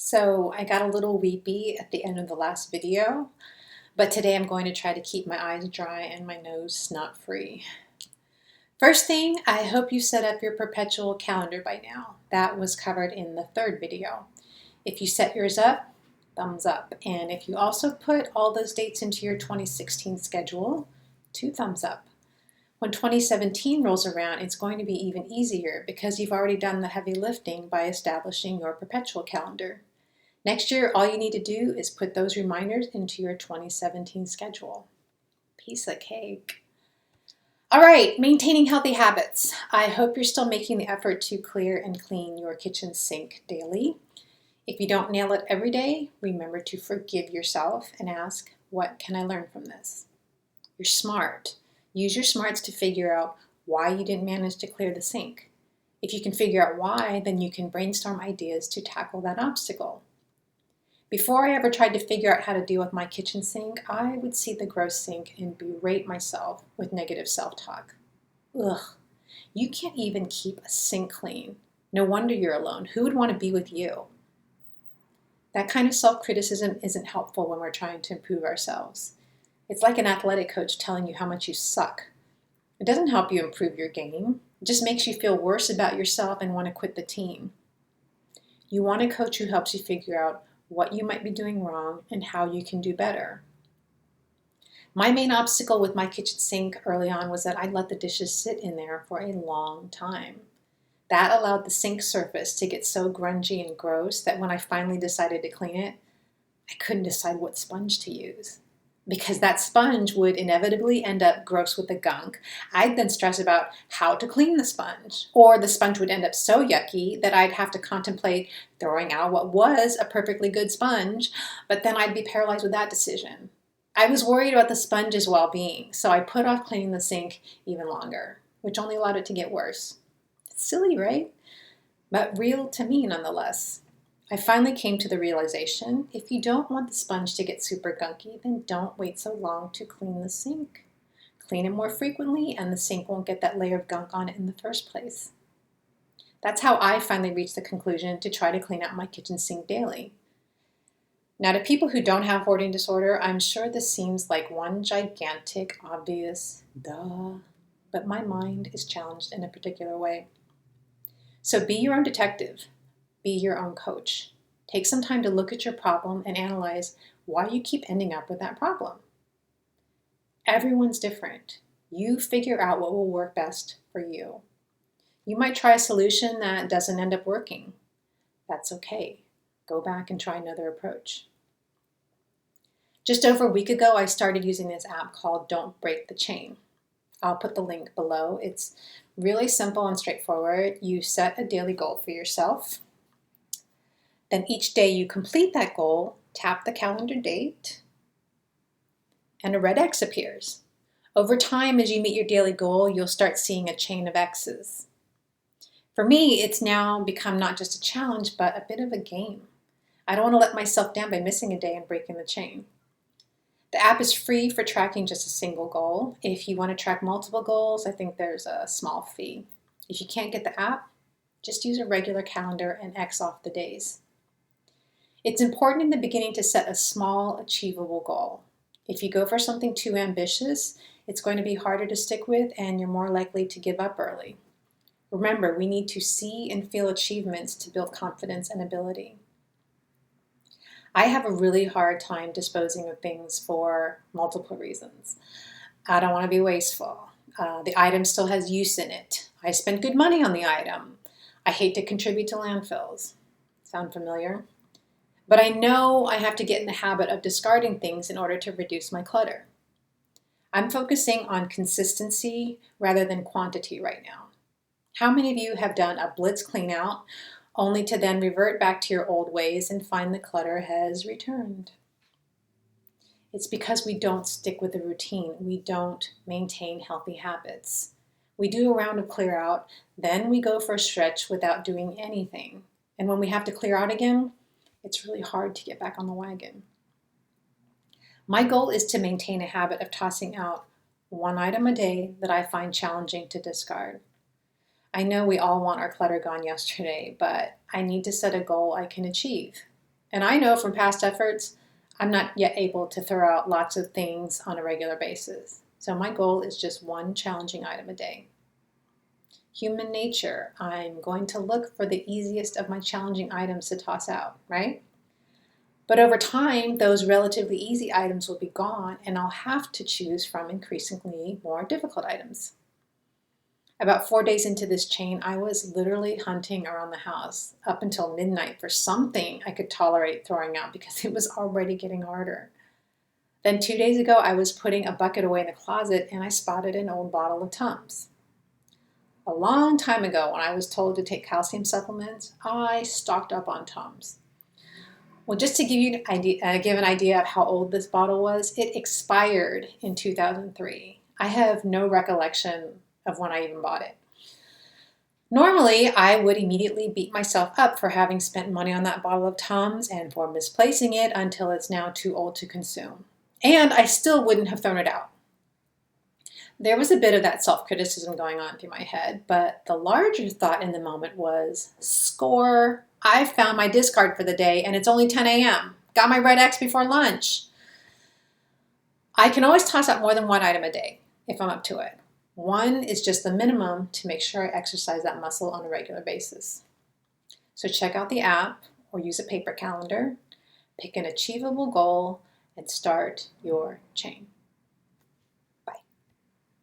So I got a little weepy at the end of the last video, but today I'm going to try to keep my eyes dry and my nose snot-free. First thing, I hope you set up your perpetual calendar by now. That was covered in the third video. If you set yours up, thumbs up. And if you also put all those dates into your 2016 schedule, 2 thumbs up. When 2017 rolls around, it's going to be even easier because you've already done the heavy lifting by establishing your perpetual calendar. Next year, all you need to do is put those reminders into your 2017 schedule. Piece of cake. All right, maintaining healthy habits. I hope you're still making the effort to clear and clean your kitchen sink daily. If you don't nail it every day, remember to forgive yourself and ask, what can I learn from this? You're smart. Use your smarts to figure out why you didn't manage to clear the sink. If you can figure out why, then you can brainstorm ideas to tackle that obstacle. Before I ever tried to figure out how to deal with my kitchen sink, I would see the gross sink and berate myself with negative self-talk. Ugh, you can't even keep a sink clean. No wonder you're alone. Who would want to be with you? That kind of self-criticism isn't helpful when we're trying to improve ourselves. It's like an athletic coach telling you how much you suck. It doesn't help you improve your game. It just makes you feel worse about yourself and want to quit the team. You want a coach who helps you figure out what you might be doing wrong and how you can do better. My main obstacle with my kitchen sink early on was that I let the dishes sit in there for a long time. That allowed the sink surface to get so grungy and gross that when I finally decided to clean it, I couldn't decide what sponge to use. Because that sponge would inevitably end up gross with the gunk, I'd then stress about how to clean the sponge. Or the sponge would end up so yucky that I'd have to contemplate throwing out what was a perfectly good sponge, but then I'd be paralyzed with that decision. I was worried about the sponge's well-being, so I put off cleaning the sink even longer, which only allowed it to get worse. It's silly, right? But real to me nonetheless. I finally came to the realization, if you don't want the sponge to get super gunky, then don't wait so long to clean the sink. Clean it more frequently and the sink won't get that layer of gunk on it in the first place. That's how I finally reached the conclusion to try to clean out my kitchen sink daily. Now, to people who don't have hoarding disorder, I'm sure this seems like one gigantic, obvious duh, but my mind is challenged in a particular way. So be your own detective. Be your own coach. Take some time to look at your problem and analyze why you keep ending up with that problem. Everyone's different. You figure out what will work best for you. You might try a solution that doesn't end up working. That's okay. Go back and try another approach. Just over a week ago, I started using this app called Don't Break the Chain. I'll put the link below. It's really simple and straightforward. You set a daily goal for yourself. Then each day you complete that goal, tap the calendar date, and a red X appears. Over time, as you meet your daily goal, you'll start seeing a chain of X's. For me, it's now become not just a challenge, but a bit of a game. I don't want to let myself down by missing a day and breaking the chain. The app is free for tracking just a single goal. If you want to track multiple goals, I think there's a small fee. If you can't get the app, just use a regular calendar and X off the days. It's important in the beginning to set a small, achievable goal. If you go for something too ambitious, it's going to be harder to stick with and you're more likely to give up early. Remember, we need to see and feel achievements to build confidence and ability. I have a really hard time disposing of things for multiple reasons. I don't want to be wasteful. The item still has use in it. I spent good money on the item. I hate to contribute to landfills. Sound familiar? But I know I have to get in the habit of discarding things in order to reduce my clutter. I'm focusing on consistency rather than quantity right now. How many of you have done a blitz clean out only to then revert back to your old ways and find the clutter has returned? It's because we don't stick with the routine. We don't maintain healthy habits. We do a round of clear out, then we go for a stretch without doing anything. And when we have to clear out again, it's really hard to get back on the wagon. My goal is to maintain a habit of tossing out one item a day that I find challenging to discard. I know we all want our clutter gone yesterday, but I need to set a goal I can achieve. And I know from past efforts, I'm not yet able to throw out lots of things on a regular basis. So my goal is just one challenging item a day. Human nature, I'm going to look for the easiest of my challenging items to toss out, right? But over time, those relatively easy items will be gone and I'll have to choose from increasingly more difficult items. About 4 days into this chain, I was literally hunting around the house up until midnight for something I could tolerate throwing out because it was already getting harder. Then 2 days ago, I was putting a bucket away in the closet and I spotted an old bottle of Tums. A long time ago, when I was told to take calcium supplements, I stocked up on Tums. Well, just to give you an idea of how old this bottle was, it expired in 2003. I have no recollection of when I even bought it. Normally, I would immediately beat myself up for having spent money on that bottle of Tums and for misplacing it until it's now too old to consume. And I still wouldn't have thrown it out. There was a bit of that self-criticism going on through my head, but the larger thought in the moment was, score, I found my discard for the day and it's only 10 a.m. Got my red X before lunch. I can always toss out more than one item a day if I'm up to it. One is just the minimum to make sure I exercise that muscle on a regular basis. So check out the app or use a paper calendar, pick an achievable goal, and start your chain.